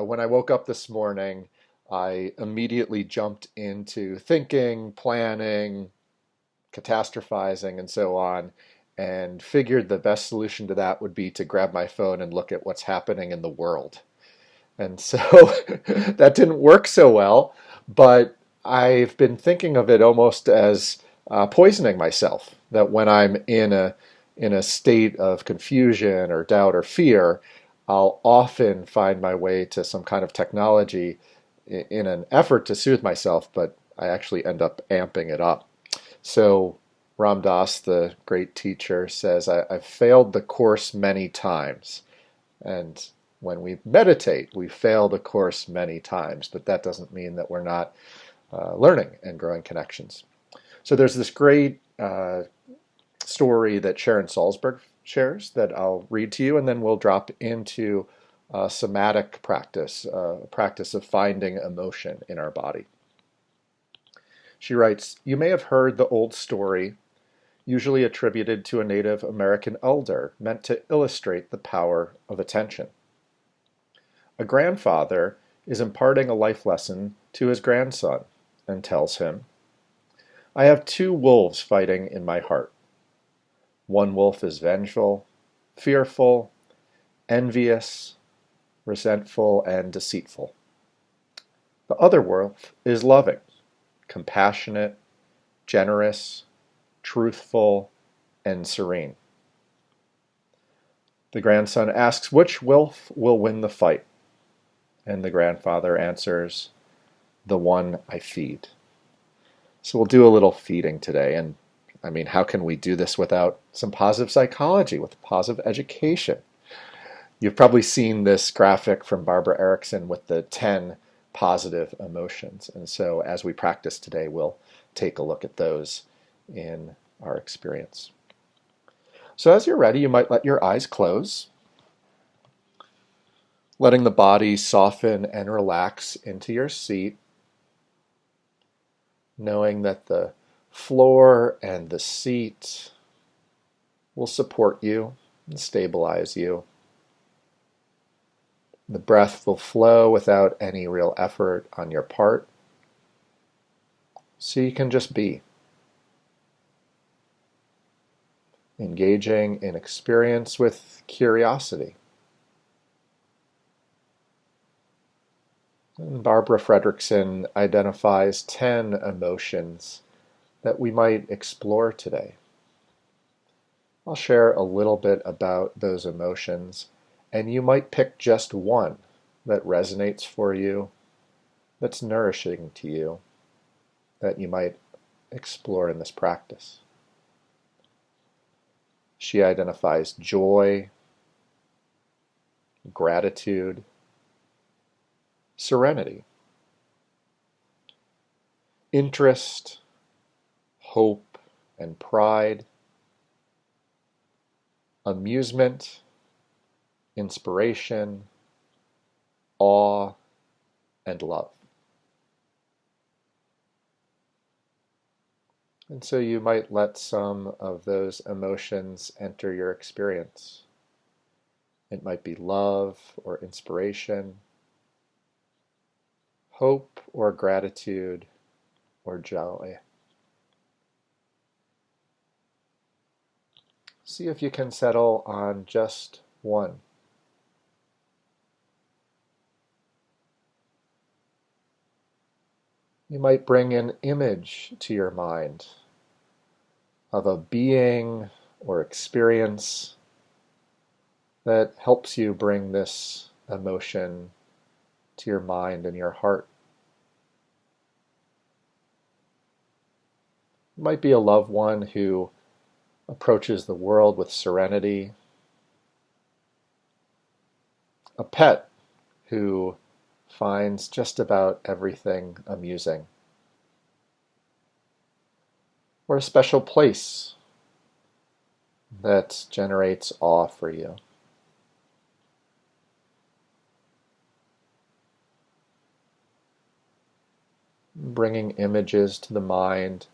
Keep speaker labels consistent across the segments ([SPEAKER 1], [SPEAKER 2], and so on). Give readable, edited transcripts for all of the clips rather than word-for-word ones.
[SPEAKER 1] When I woke up this morning, I immediately jumped into thinking, planning, catastrophizing, and so on, and figured the best solution to that would be to grab my phone and look at what's happening in the world. And so that didn't work so well, but I've been thinking of it almost as poisoning myself. That when I'm in a state of confusion or doubt or fear, I'll often find my way to some kind of technology in an effort to soothe myself, but I actually end up amping it up. So Ram Dass, the great teacher, says, I've failed the course many times. And when we meditate, we fail the course many times, but that doesn't mean that we're not learning and growing connections. So there's this great story that Sharon Salzberg shares that I'll read to you, and then we'll drop into somatic practice, practice of finding emotion in our body. She writes, "You may have heard the old story, usually attributed to a Native American elder, meant to illustrate the power of attention. A grandfather is imparting a life lesson to his grandson and tells him, 'I have two wolves fighting in my heart. One wolf is vengeful, fearful, envious, resentful, and deceitful. The other wolf is loving, compassionate, generous, truthful, and serene.' The grandson asks which wolf will win the fight, and the grandfather answers, 'The one I feed.'" So we'll do a little feeding today. And I mean, how can we do this without some positive psychology, with positive education? You've probably seen this graphic from Barbara Erickson with the 10 positive emotions. And so as we practice today, we'll take a look at those in our experience. So as you're ready, you might let your eyes close, letting the body soften and relax into your seat, knowing that the floor and the seat will support you and stabilize you. The breath will flow without any real effort on your part, so you can just be, engaging in experience with curiosity. And Barbara Fredrickson identifies 10 emotions that we might explore today. I'll share a little bit about those emotions, and you might pick just one that resonates for you, that's nourishing to you, that you might explore in this practice. She identifies joy, gratitude, serenity, interest, hope and pride, amusement, inspiration, awe, and love. And so you might let some of those emotions enter your experience. It might be love or inspiration, hope or gratitude or joy. See if you can settle on just one. You might bring an image to your mind of a being or experience that helps you bring this emotion to your mind and your heart. It might be a loved one who approaches the world with serenity, a pet who finds just about everything amusing, or a special place that generates awe for you. Bringing images to the mind,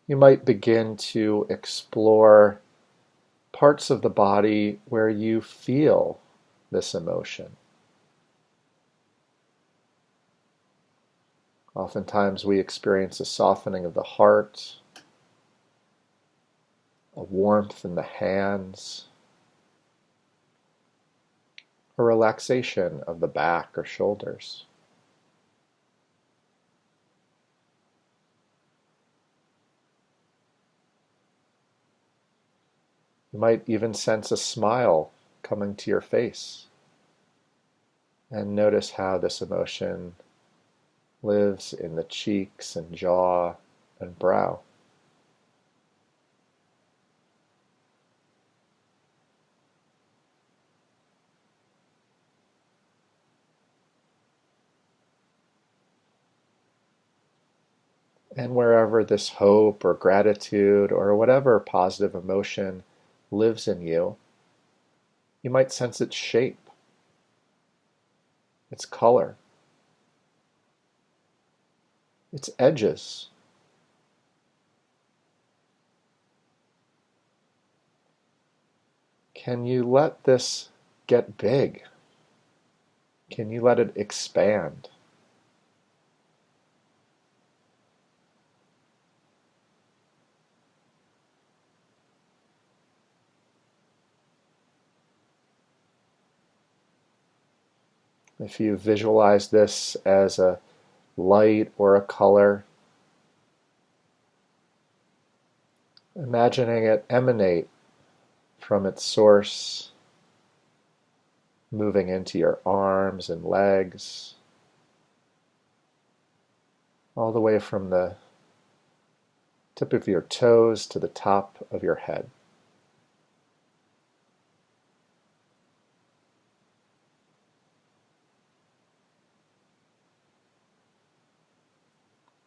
[SPEAKER 1] you might begin to explore parts of the body where you feel this emotion. Oftentimes we experience a softening of the heart, a warmth in the hands, a relaxation of the back or shoulders. You might even sense a smile coming to your face, and notice how this emotion lives in the cheeks and jaw and brow. And wherever this hope or gratitude or whatever positive emotion lives in you, you might sense its shape, its color, its edges. Can you let this get big? Can you let it expand? If you visualize this as a light or a color, imagining it emanate from its source, moving into your arms and legs, all the way from the tip of your toes to the top of your head.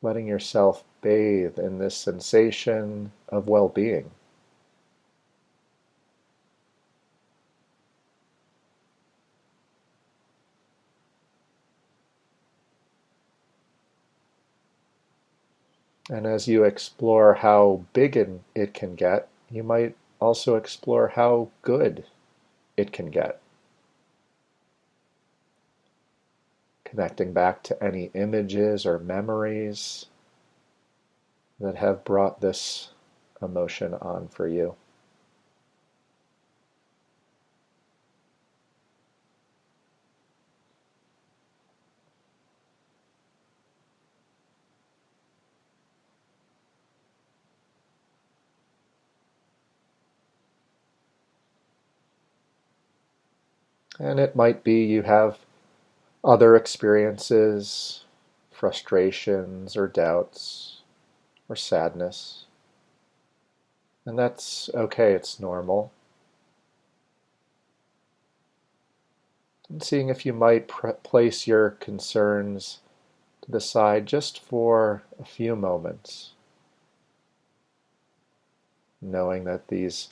[SPEAKER 1] Letting yourself bathe in this sensation of well-being. And as you explore how big it can get, you might also explore how good it can get. Connecting back to any images or memories that have brought this emotion on for you. And it might be you have other experiences, frustrations or doubts or sadness. And that's okay, it's normal. And seeing if you might place your concerns to the side just for a few moments, knowing that these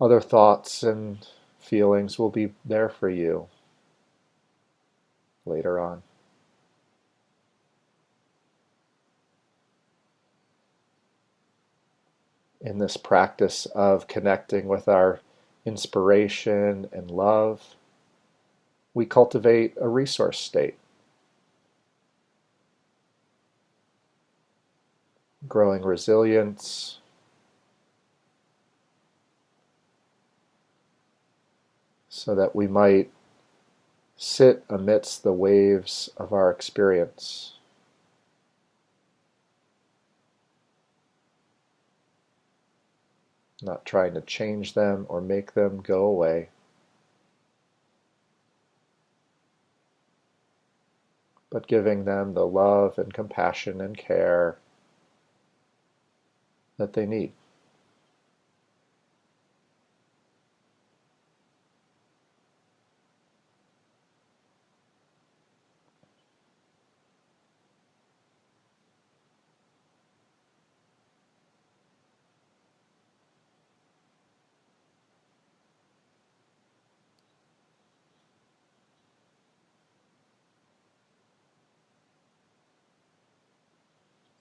[SPEAKER 1] other thoughts and feelings will be there for you later on. In this practice of connecting with our inspiration and love, we cultivate a resource state, growing resilience, so that we might sit amidst the waves of our experience, not trying to change them or make them go away, but giving them the love and compassion and care that they need.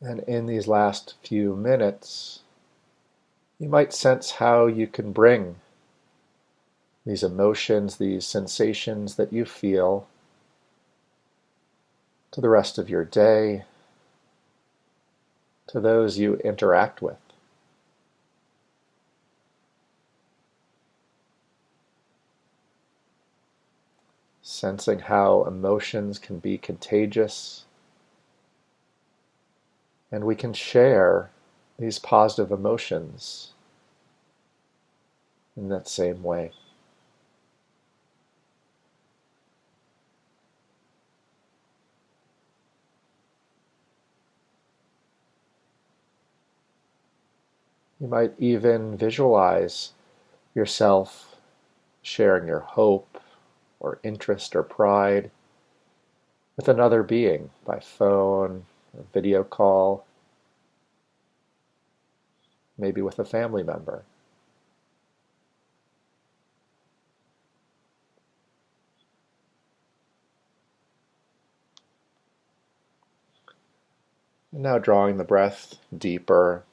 [SPEAKER 1] And in these last few minutes, You might sense how you can bring these emotions, these sensations that you feel to the rest of your day, to those you interact with. Sensing how emotions can be contagious, and we can share these positive emotions in that same way. You might even visualize yourself sharing your hope or interest or pride with another being by phone, or video call, maybe with a family member. And now drawing the breath deeper,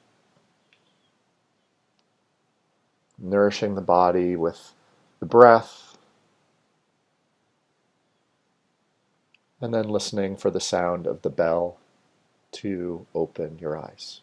[SPEAKER 1] nourishing the body with the breath, and then listening for the sound of the bell to open your eyes.